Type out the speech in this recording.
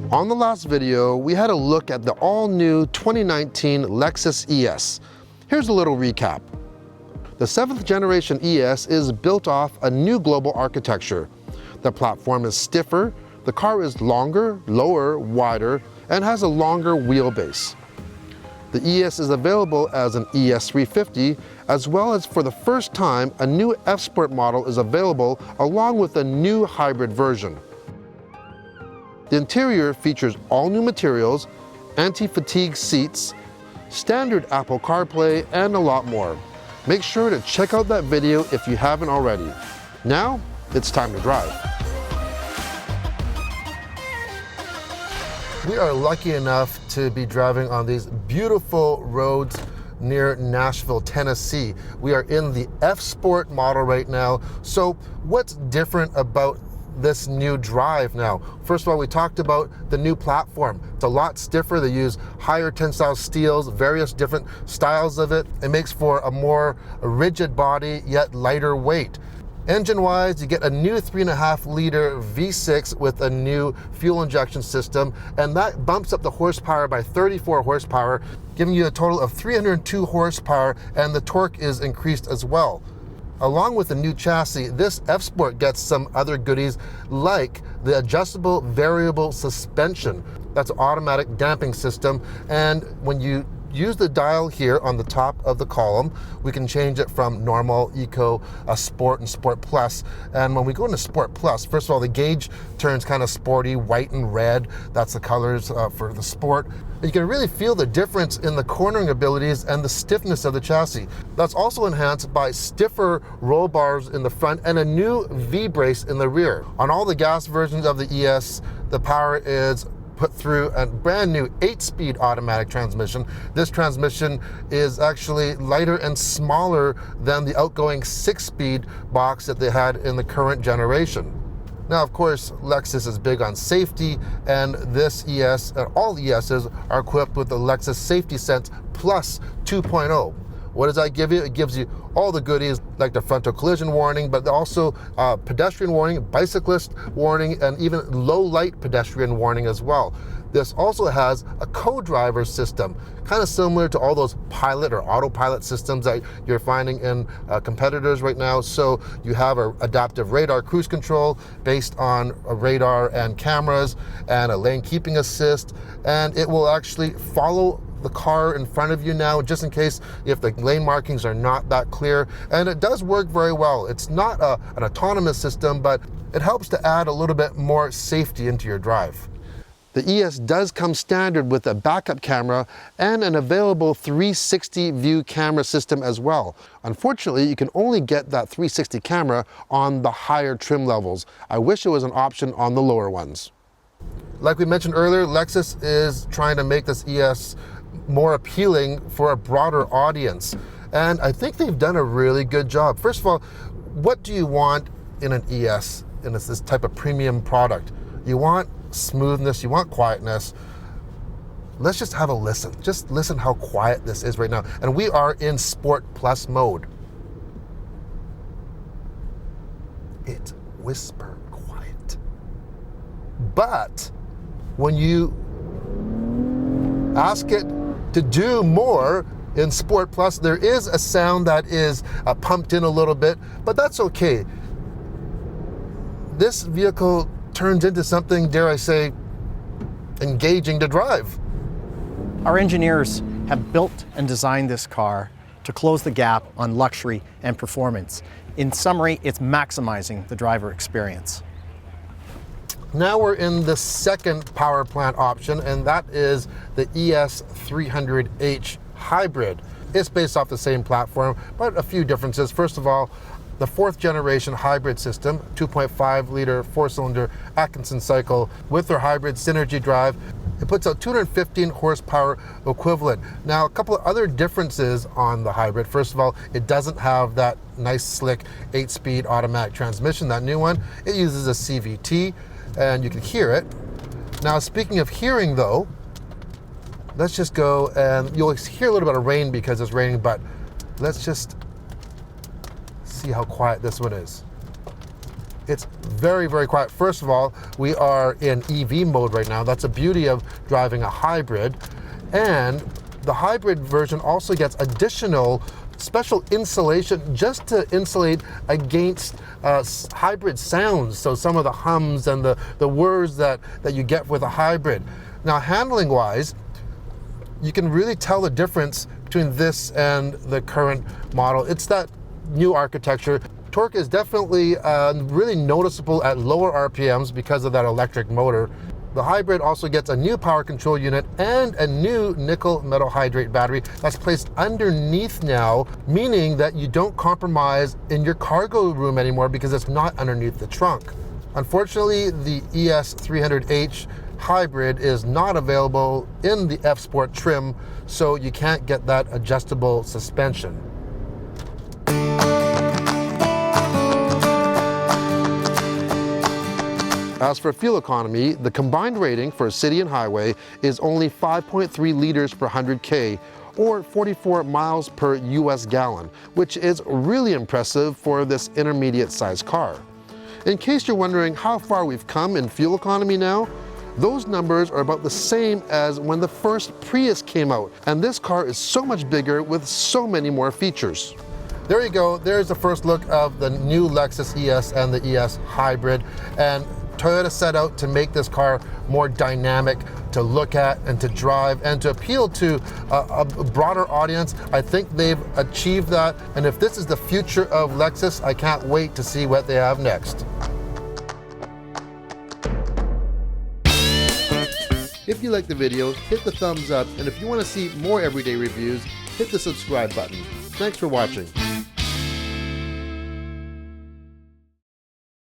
On the last video, we had a look at the all-new 2019 Lexus ES. Here's a little recap. The 7th generation ES is built off a new global architecture. The platform is stiffer, the car is longer, lower, wider, and has a longer wheelbase. The ES is available as an ES350, as well as for the first time, a new F-Sport model is available along with a new hybrid version. The interior features all new materials, anti-fatigue seats, standard Apple CarPlay, and a lot more. Make sure to check out that video if you haven't already. Now, it's time to drive. We are lucky enough to be driving on these beautiful roads near Nashville, Tennessee. We are in the F-Sport model right now. So what's different about this new drive now? First of all, we talked about the new platform. It's a lot stiffer. They use higher tensile steels, various different styles of it. It makes for a more rigid body, yet lighter weight. Engine-wise, you get a new 3.5-liter V6 with a new fuel injection system, and that bumps up the horsepower by 34 horsepower, giving you a total of 302 horsepower, and the torque is increased as well. Along with the new chassis, this F-Sport gets some other goodies like the adjustable variable suspension. That's an automatic damping system, and when you use the dial here on the top of the column, we can change it from normal, eco, sport, and sport plus. And when we go into sport plus, first of all, the gauge turns kind of sporty, white and red. That's the colors for the sport. You can really feel the difference in the cornering abilities and the stiffness of the chassis. That's also enhanced by stiffer roll bars in the front and a new V-brace in the rear. On all the gas versions of the ES, the power is put through a brand new 8-speed automatic transmission. This transmission is actually lighter and smaller than the outgoing 6-speed box that they had in the current generation. Now, of course, Lexus is big on safety, and this ES, and all ESs, are equipped with the Lexus Safety Sense Plus 2.0. What does that give you? It gives you all the goodies like the frontal collision warning, but also pedestrian warning, bicyclist warning, and even low light pedestrian warning as well. This also has a co-driver system, kind of similar to all those pilot or autopilot systems that you're finding in competitors right now. So you have an adaptive radar cruise control based on a radar and cameras, and a lane keeping assist, and it will actually follow the car in front of you now, just in case if the lane markings are not that clear. And it does work very well. It's not an autonomous system, but it helps to add a little bit more safety into your drive. The ES does come standard with a backup camera and an available 360 view camera system as well. Unfortunately, you can only get that 360 camera on the higher trim levels. I wish it was an option on the lower ones. Like we mentioned earlier, Lexus is trying to make this ES more appealing for a broader audience, and I think they've done a really good job. First of all, what do you want in an ES, in this type of premium product? You want smoothness, you want quietness. Let's just have a listen. Just listen how quiet this is right now. And we are in Sport Plus mode. It's whisper quiet. But when you ask it to do more in Sport Plus, there is a sound that is pumped in a little bit, but that's okay. This vehicle turns into something, dare I say, engaging to drive. Our engineers have built and designed this car to close the gap on luxury and performance. In summary, it's maximizing the driver experience. Now we're in the second power plant option, and that is the ES300H Hybrid. It's based off the same platform, but a few differences. First of all, the 4th generation hybrid system, 2.5-liter 4-cylinder Atkinson cycle with their hybrid Synergy drive. It puts out 215 horsepower equivalent. Now, a couple of other differences on the hybrid. First of all, it doesn't have that nice slick 8-speed automatic transmission, that new one. It uses a CVT, and you can hear it. Now, speaking of hearing though, let's just go, and you'll hear a little bit of rain because it's raining, but let's just see how quiet this one is. It's very, very quiet. First of all, we are in EV mode right now. That's the beauty of driving a hybrid. And the hybrid version also gets additional special insulation just to insulate against hybrid sounds. So some of the hums and the whirs that you get with a hybrid. Now, handling wise, you can really tell the difference between this and the current model. It's that new architecture. Torque is definitely really noticeable at lower RPMs because of that electric motor. The hybrid also gets a new power control unit and a new nickel metal hydrate battery that's placed underneath now, meaning that you don't compromise in your cargo room anymore because it's not underneath the trunk. Unfortunately, the ES300H hybrid is not available in the F Sport trim, so you can't get that adjustable suspension. As for fuel economy, the combined rating for city and highway is only 5.3 liters per 100K, or 44 miles per US gallon, which is really impressive for this intermediate sized car. In case you're wondering how far we've come in fuel economy now, those numbers are about the same as when the first Prius came out, and this car is so much bigger with so many more features. There you go, there's the first look of the new Lexus ES and the ES hybrid, and Toyota set out to make this car more dynamic to look at and to drive and to appeal to a broader audience. I think they've achieved that, and if this is the future of Lexus, I can't wait to see what they have next. If you liked the video, hit the thumbs up, and if you want to see more everyday reviews, hit the subscribe button. Thanks for watching.